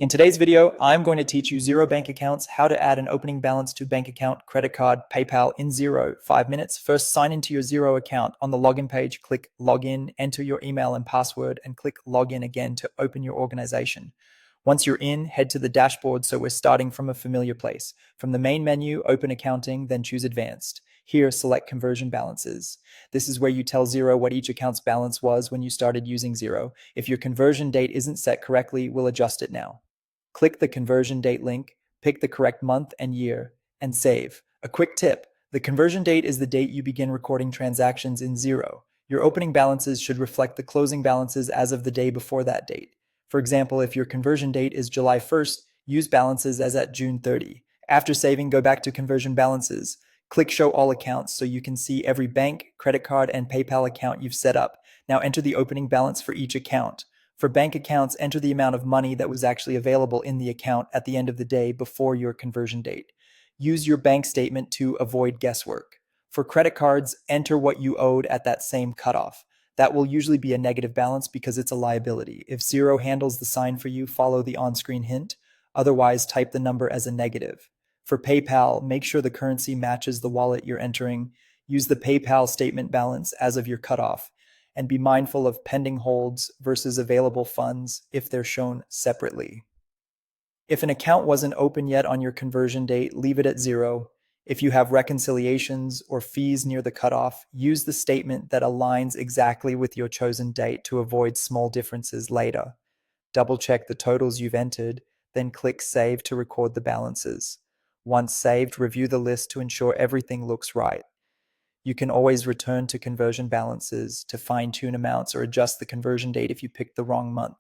In today's video, I'm going to teach you Xero bank accounts, how to add an opening balance to bank account, credit card, PayPal in Xero. 5 minutes. First, sign into your Xero account. On the login page, click Login, enter your email and password, and click Login again to open your organization. Once you're in, head to the dashboard so we're starting from a familiar place. From the main menu, open Accounting, then choose Advanced. Here, select Conversion Balances. This is where you tell Xero what each account's balance was when you started using Xero. If your conversion date isn't set correctly, we'll adjust it now. Click the conversion date link, pick the correct month and year, and save. A quick tip: the conversion date is the date you begin recording transactions in Xero. Your opening balances should reflect the closing balances as of the day before that date. For example, if your conversion date is July 1st, use balances as at June 30. After saving, go back to conversion balances. Click Show All Accounts so you can see every bank, credit card, and PayPal account you've set up. Now enter the opening balance for each account. For bank accounts, enter the amount of money that was actually available in the account at the end of the day before your conversion date. Use your bank statement to avoid guesswork. For credit cards, enter what you owed at that same cutoff. That will usually be a negative balance because it's a liability. If Xero handles the sign for you, follow the on-screen hint. Otherwise, type the number as a negative. For PayPal, make sure the currency matches the wallet you're entering. Use the PayPal statement balance as of your cutoff, and be mindful of pending holds versus available funds if they're shown separately. If an account wasn't open yet on your conversion date, leave it at Xero. If you have reconciliations or fees near the cutoff, use the statement that aligns exactly with your chosen date to avoid small differences later. Double check the totals you've entered, then click Save to record the balances. Once saved, review the list to ensure everything looks right. You can always return to conversion balances to fine-tune amounts or adjust the conversion date if you picked the wrong month.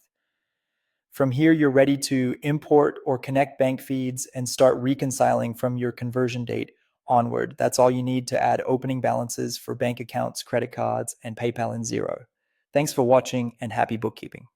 From here, you're ready to import or connect bank feeds and start reconciling from your conversion date onward. That's all you need to add opening balances for bank accounts, credit cards, and PayPal in Xero. Thanks for watching and happy bookkeeping.